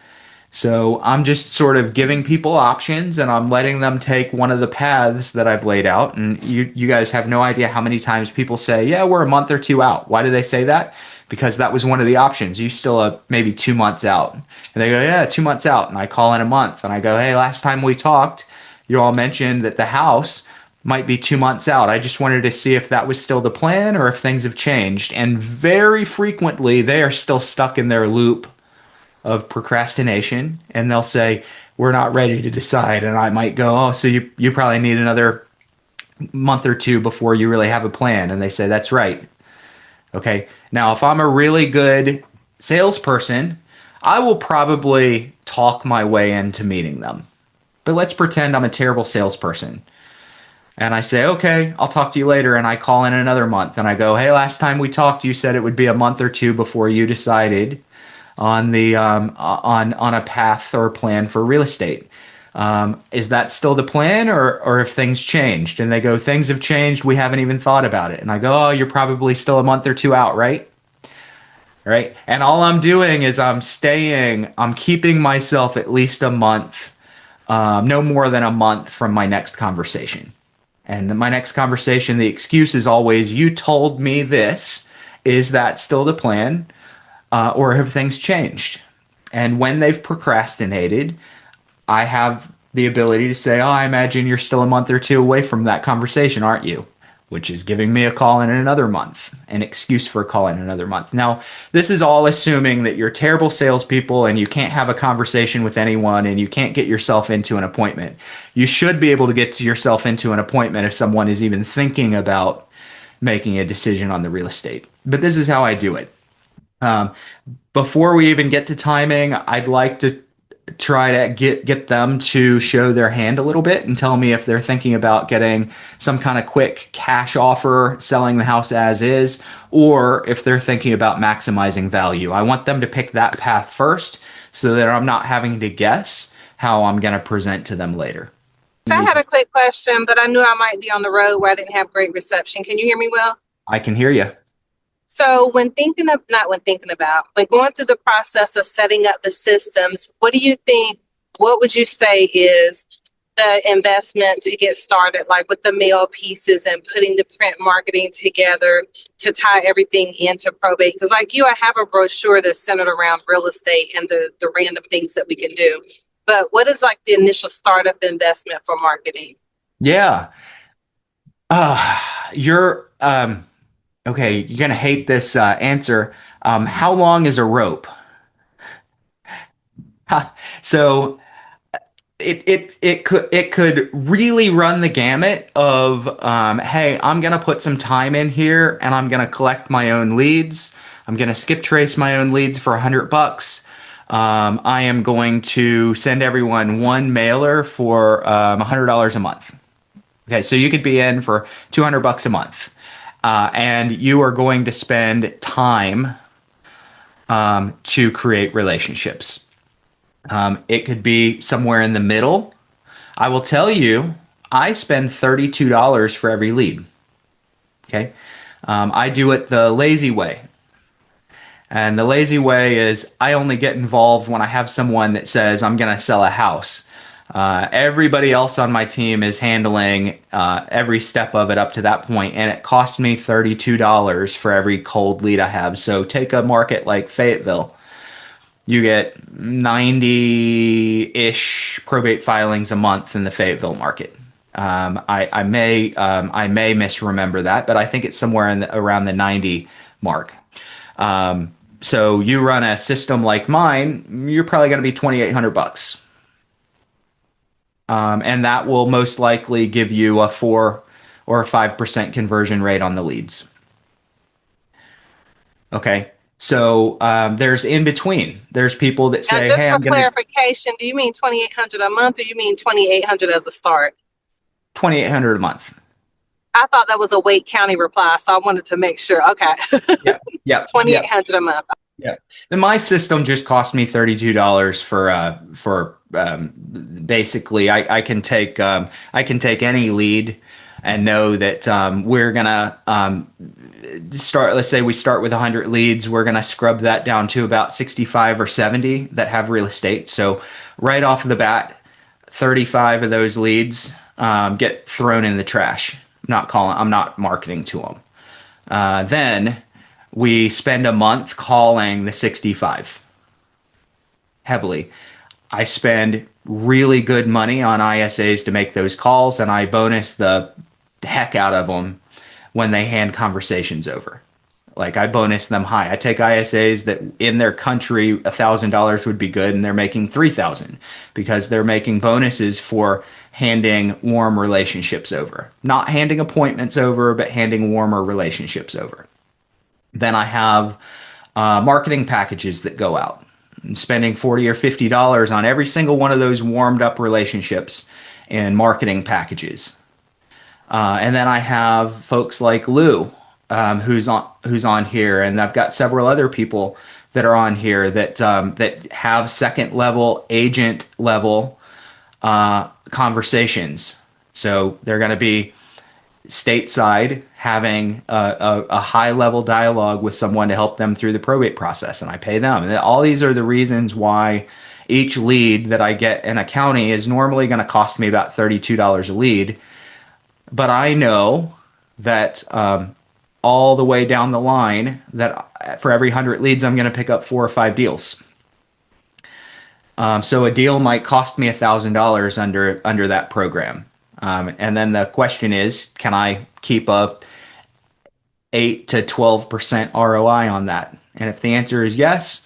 Speaker 1: So I'm just sort of giving people options, and I'm letting them take one of the paths that I've laid out. And you guys have no idea how many times people say, yeah, we're a month or two out. Why do they say that? Because that was one of the options. You still have maybe 2 months out. And they go, yeah, 2 months out. And I call in a month and I go, hey, last time we talked, you all mentioned that the house might be 2 months out. I just wanted to see if that was still the plan or if things have changed. And very frequently, they are still stuck in their loop of procrastination, and they'll say, we're not ready to decide. And I might go, oh, so you probably need another month or two before you really have a plan. And they say, that's right. Okay. Now, if I'm a really good salesperson, I will probably talk my way into meeting them. But let's pretend I'm a terrible salesperson. And I say, okay, I'll talk to you later. And I call in another month and I go, hey, last time we talked, you said it would be a month or two before you decided on the on a path or plan for real estate. Is that still the plan, or if things changed? And they go, things have changed. We haven't even thought about it. And I go, oh, you're probably still a month or two out, right? Right. And all I'm doing is I'm keeping myself at least a month, no more than a month from my next conversation. And my next conversation, the excuse is always, you told me this. Is that still the plan? Or have things changed? And when they've procrastinated, I have the ability to say, oh, I imagine you're still a month or two away from that conversation, aren't you? Which is giving me a call in another month, an excuse for a call in another month. Now, this is all assuming that you're terrible salespeople and you can't have a conversation with anyone and you can't get yourself into an appointment. You should be able to get yourself into an appointment if someone is even thinking about making a decision on the real estate. But this is how I do it. Before we even get to timing, I'd like to try to get them to show their hand a little bit and tell me if they're thinking about getting some kind of quick cash offer, selling the house as is, or if they're thinking about maximizing value. I want them to pick that path first so that I'm not having to guess how I'm going to present to them later.
Speaker 4: So I had a quick question, but I knew I might be on the road where I didn't have great reception. Can you hear me well?
Speaker 1: I can hear you.
Speaker 4: So when going through the process of setting up the systems, what would you say is the investment to get started, like with the mail pieces and putting the print marketing together to tie everything into probate? Because like you, I have a brochure that's centered around real estate and the random things that we can do. But what is like the initial startup investment for marketing?
Speaker 1: Yeah. You're okay, you're going to hate this answer. How long is a rope? So it could really run the gamut of, hey, I'm going to put some time in here and I'm going to collect my own leads. I'm going to skip trace my own leads for $100. I am going to send everyone one mailer for $100 a month. Okay, so you could be in for $200 a month. And you are going to spend time to create relationships. It could be somewhere in the middle. I will tell you, I spend $32 for every lead. Okay, I do it the lazy way. And the lazy way is I only get involved when I have someone that says, I'm going to sell a house. Everybody else on my team is handling every step of it up to that point, and it cost me $32 for every cold lead I have. So take a market like Fayetteville. You get 90-ish probate filings a month in the Fayetteville market. I may misremember that, but I think it's somewhere around the 90 mark. So you run a system like mine, you're probably going to be $2,800. And that will most likely give you a 4 or a 5% conversion rate on the leads. Okay. So there's in between. There's people that say,
Speaker 4: now, just
Speaker 1: hey,
Speaker 4: for clarification, do you mean $2,800 a month or you mean $2,800 as a start?
Speaker 1: $2,800 a month.
Speaker 4: I thought that was a Wake County reply, so I wanted to make sure. Okay.
Speaker 1: Yeah.
Speaker 4: $2,800 a month.
Speaker 1: Yeah. And my system just cost me $32 for basically I can take any lead and know that we're gonna start. Let's say we start with 100 leads. We're gonna scrub that down to about 65 or 70 that have real estate. So right off the bat, 35 of those leads get thrown in the trash. I'm not marketing to them. Then we spend a month calling the 65 heavily. I spend really good money on ISAs to make those calls, and I bonus the the heck out of them when they hand conversations over. Like I bonus them high. I take ISAs that in their country $1,000 would be good, and they're making 3,000 because they're making bonuses for handing warm relationships over, not handing appointments over, but handing warmer relationships over. Then I have marketing packages that go out. I'm spending $40 or $50 on every single one of those warmed up relationships and marketing packages. And then I have folks like Lou, who's on here, and I've got several other people that are on here that that have second level, agent level conversations. So they're going to be stateside having a high level dialogue with someone to help them through the probate process, and I pay them. And all these are the reasons why each lead that I get in a county is normally going to cost me about $32 a lead. But I know that all the way down the line that for every 100 leads, I'm going to pick up 4 or 5 deals. So a deal might cost me $1,000 under that program. And then the question is, can I keep a 8 to 12% ROI on that? And if the answer is yes,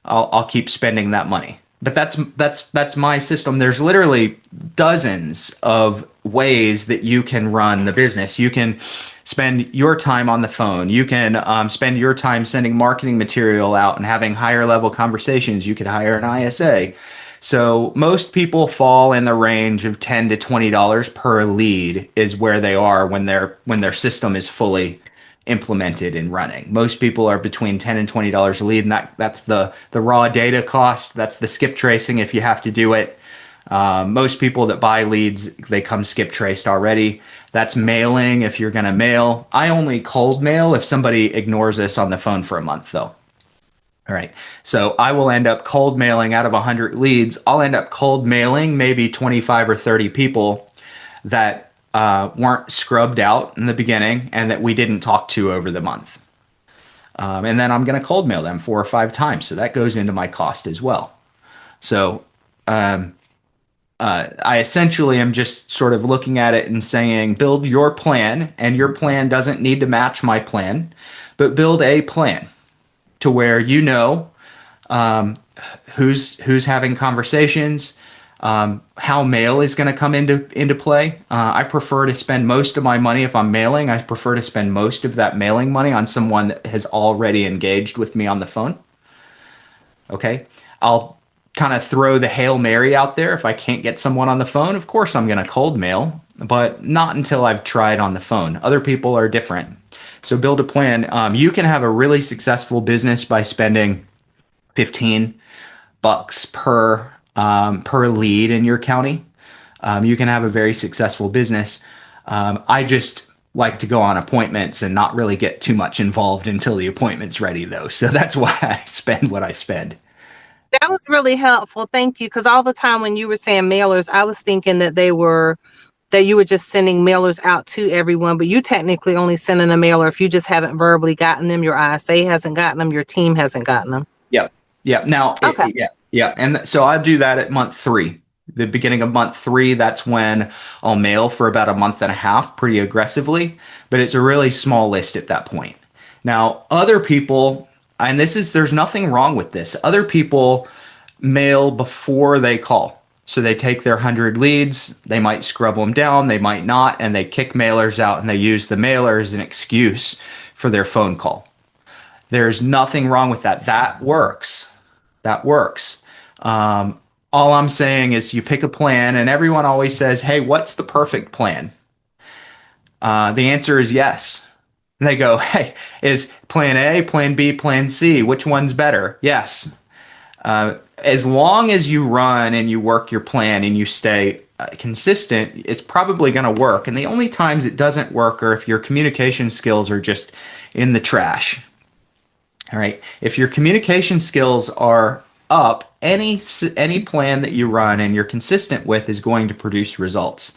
Speaker 1: I'll keep spending that money. But that's my system. There's literally dozens of ways that you can run the business. You can spend your time on the phone. You can spend your time sending marketing material out and having higher level conversations. You could hire an ISA. So most people fall in the range of $10 to $20 per lead is where they are when their system is fully implemented and running. Most people are between $10 and $20 a lead, and that's the raw data cost. That's the skip tracing if you have to do it. Most people that buy leads, they come skip traced already. That's mailing if you're going to mail. I only cold mail if somebody ignores us on the phone for a month, though. All right. So I will end up cold mailing out of 100 leads. I'll end up cold mailing maybe 25 or 30 people that weren't scrubbed out in the beginning and that we didn't talk to over the month. And then I'm going to cold mail them 4 or 5 times. So that goes into my cost as well. So I essentially am just sort of looking at it and saying, build your plan, and your plan doesn't need to match my plan, but build a plan to where you know who's having conversations, how mail is going to come into play. I prefer to spend most of my money if I'm mailing. I prefer to spend most of that mailing money on someone that has already engaged with me on the phone. Okay, I'll kind of throw the Hail Mary out there. If I can't get someone on the phone, of course I'm going to cold mail, but not until I've tried on the phone. Other people are different. So build a plan. You can have a really successful business by spending $15 per lead in your county. You can have a very successful business. I just like to go on appointments and not really get too much involved until the appointment's ready, though. So that's why I spend what I spend.
Speaker 4: That was really helpful. Thank you. Because all the time when you were saying mailers, I was thinking that you were just sending mailers out to everyone, but you technically only sending a mailer if you just haven't verbally gotten them, your ISA hasn't gotten them, your team hasn't gotten them.
Speaker 1: Yep. Yeah. Now,
Speaker 4: okay.
Speaker 1: Yeah. And so I'll do that at month 3. The beginning of month 3, that's when I'll mail for about a month and a half pretty aggressively, but it's a really small list at that point. Now, other people, and there's nothing wrong with this. Other people mail before they call. So they take their 100 leads, they might scrub them down, they might not, and they kick mailers out and they use the mailer as an excuse for their phone call. There's nothing wrong with that. That works. All I'm saying is you pick a plan, and everyone always says, hey, what's the perfect plan? The answer is yes. And they go, hey, is plan A, plan B, plan C, which one's better? Yes. As long as you run and you work your plan and you stay consistent, it's probably going to work. And the only times it doesn't work are if your communication skills are just in the trash. All right. If your communication skills are up, any plan that you run and you're consistent with is going to produce results.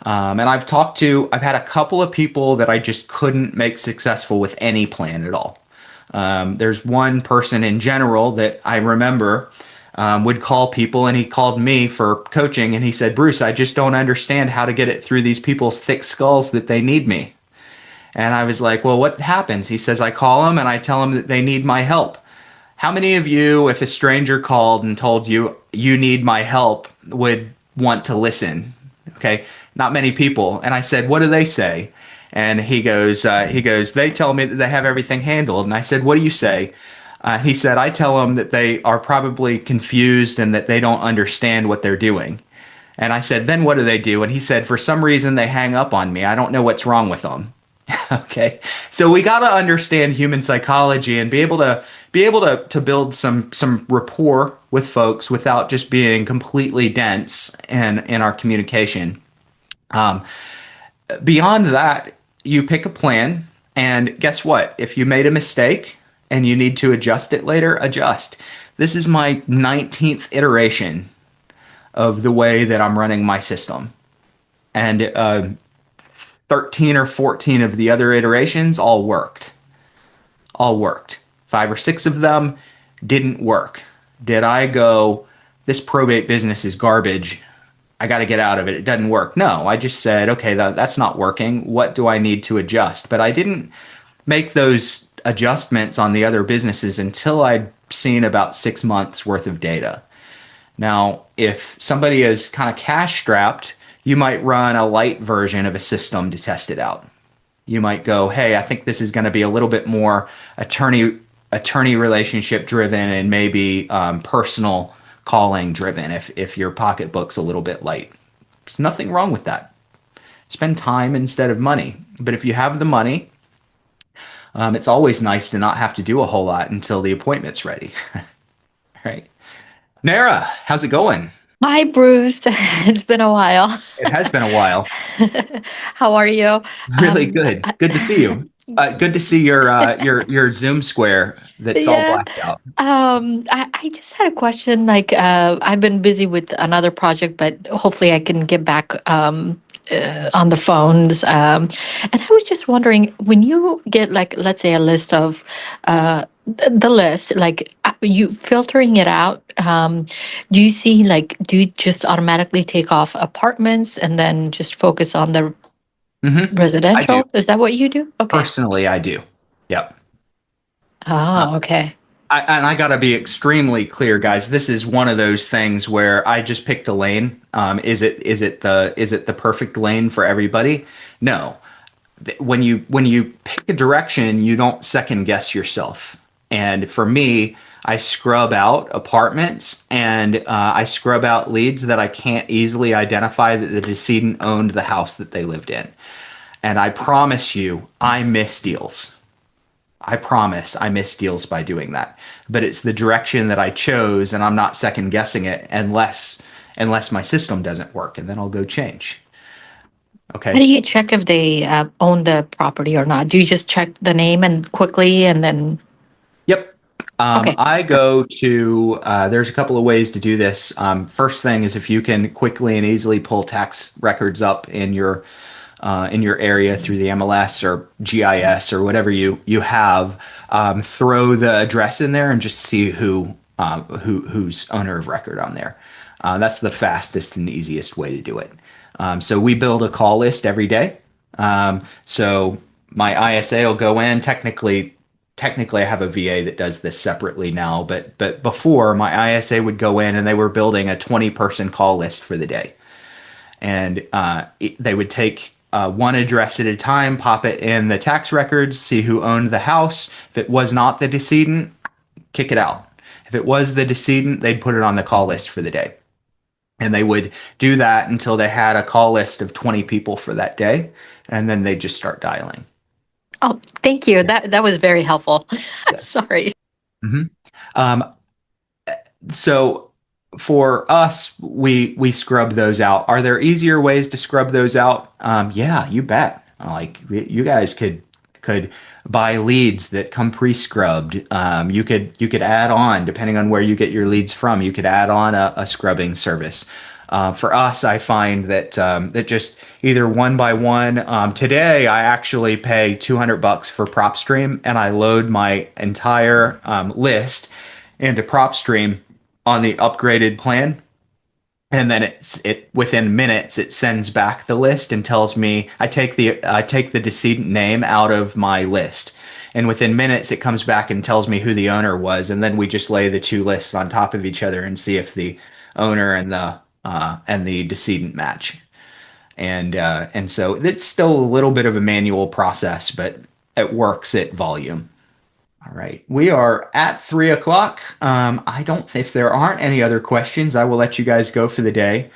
Speaker 1: And I've had a couple of people that I just couldn't make successful with any plan at all. There's one person in general that I remember would call people, and he called me for coaching, and he said, Bruce, I just don't understand how to get it through these people's thick skulls that they need me. And I was like, well, what happens? He says, I call them and I tell them that they need my help. How many of you, if a stranger called and told you you need my help, would want to listen? Okay, not many people. And I said, what do they say? And he goes, they tell me that they have everything handled. And I said, what do you say? He said, I tell them that they are probably confused and that they don't understand what they're doing. And I said, then what do they do? And he said, for some reason they hang up on me. I don't know what's wrong with them. Okay, so we got to understand human psychology and be able to build some rapport with folks without just being completely dense in our communication. Beyond that, you pick a plan, and guess what? If you made a mistake and you need to adjust it later, adjust. This is my 19th iteration of the way that I'm running my system, and 13 or 14 of the other iterations all worked. 5 or 6 of them didn't work. Did I go, this probate business is garbage, I got to get out of it, it doesn't work? No, I just said, okay, that's not working. What do I need to adjust? But I didn't make those adjustments on the other businesses until I'd seen about 6 months worth of data. Now, if somebody is kind of cash strapped, you might run a light version of a system to test it out. You might go, hey, I think this is going to be a little bit more attorney relationship driven and maybe personal calling driven if your pocketbook's a little bit light. There's nothing wrong with that. Spend time instead of money. But if you have the money, it's always nice to not have to do a whole lot until the appointment's ready. Right. Nara, how's it going?
Speaker 6: Hi, Bruce. It's been a while.
Speaker 1: It has been a while.
Speaker 6: How are you?
Speaker 1: Really good. Good to see you. Good to see your Zoom square that's all
Speaker 6: Yeah.
Speaker 1: blacked out.
Speaker 6: I just had a question. Like, I've been busy with another project, but hopefully I can get back on the phones. And I was just wondering, when you get, like, let's say a list of the list, like you filtering it out, do you see, like, do you just automatically take off apartments and then just focus on the
Speaker 1: Mm-hmm.
Speaker 6: residential? Is that what you do? Okay.
Speaker 1: Personally, I do. Yep.
Speaker 6: Oh, okay.
Speaker 1: I got to be extremely clear, guys. This is one of those things where I just picked a lane. Is it the perfect lane for everybody? No. When you pick a direction, you don't second guess yourself. And for me, I scrub out apartments and I scrub out leads that I can't easily identify that the decedent owned the house that they lived in. And I promise you, I miss deals. I promise I miss deals by doing that. But it's the direction that I chose, and I'm not second guessing it unless my system doesn't work, and then I'll go change. Okay.
Speaker 6: How do you check if they own the property or not? Do you just check the name and quickly and then?
Speaker 1: Yep.
Speaker 6: Okay.
Speaker 1: I go to, there's a couple of ways to do this. First thing is if you can quickly and easily pull tax records up in your area through the MLS or GIS or whatever you have, throw the address in there and just see who's owner of record on there. That's the fastest and easiest way to do it. So we build a call list every day. So my ISA will go in. Technically I have a VA that does this separately now, but before my ISA would go in and they were building a 20-person call list for the day. And they would take one address at a time, pop it in the tax records, see who owned the house. If it was not the decedent, kick it out. If it was the decedent, they'd put it on the call list for the day. And they would do that until they had a call list of 20 people for that day. And then they'd just start dialing.
Speaker 6: Oh, thank you. That was very helpful. Sorry.
Speaker 1: Mm-hmm. So for us, we scrub those out. Are there easier ways to scrub those out? Yeah, you bet. Like you guys could buy leads that come pre-scrubbed. You could add on, depending on where you get your leads from, you could add on a scrubbing service. For us, I find that that just either one by one. Today, I actually pay $200 for PropStream, and I load my entire list into PropStream. on the upgraded plan. And then it within minutes it sends back the list and tells me I take the decedent name out of my list, and within minutes it comes back and tells me who the owner was, and then we just lay the two lists on top of each other and see if the owner and the decedent match. And so it's still a little bit of a manual process, but it works at volume. All right, we are at 3 o'clock. I don't, if there aren't any other questions, I will let you guys go for the day.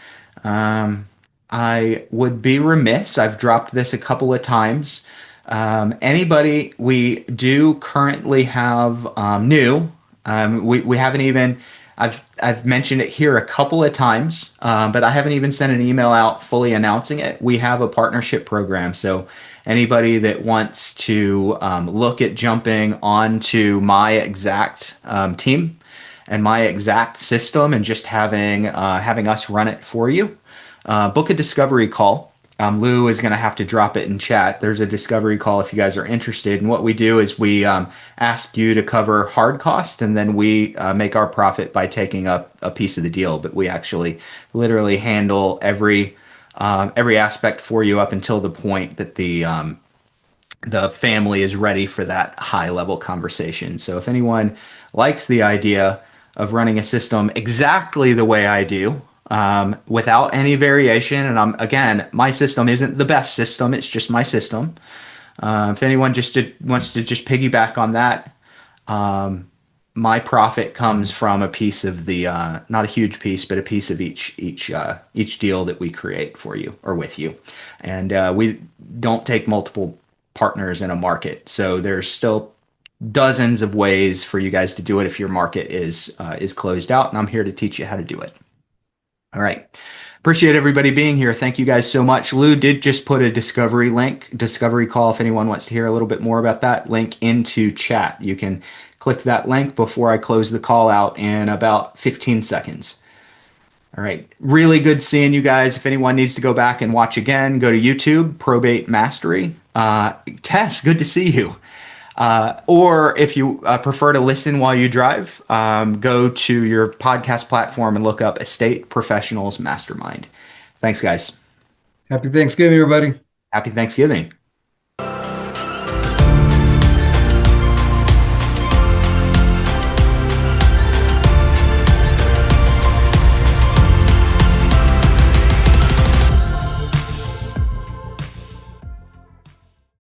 Speaker 1: I would be remiss. I've dropped this a couple of times. Anybody, we do currently have new. We haven't even. I've mentioned it here a couple of times, but I haven't even sent an email out fully announcing it. We have a partnership program, so anybody that wants to look at jumping onto my exact team and my exact system and just having us run it for you, book a discovery call. Lou is going to have to drop it in chat. There's a discovery call if you guys are interested. And what we do is we ask you to cover hard cost, and then we make our profit by taking up a piece of the deal. But we actually literally handle every aspect for you up until the point that the family is ready for that high level conversation. So if anyone likes the idea of running a system exactly the way I do, without any variation, and again, my system isn't the best system, it's just my system. If anyone wants to just piggyback on that, my profit comes from a piece of the not a huge piece, but a piece of each deal that we create for you or with you. And we don't take multiple partners in a market, so there's still dozens of ways for you guys to do it if your market is closed out, and I'm here to teach you how to do it. All right. Appreciate everybody being here. Thank you guys so much. Lou did just put a discovery call. If anyone wants to hear a little bit more about that, link into chat. You can click that link before I close the call out in about 15 seconds. All right. Really good seeing you guys. If anyone needs to go back and watch again, go to YouTube, Probate Mastery. Tess, good to see you. Or if you prefer to listen while you drive, go to your podcast platform and look up Estate Professionals Mastermind. Thanks, guys.
Speaker 7: Happy Thanksgiving, everybody.
Speaker 1: Happy Thanksgiving.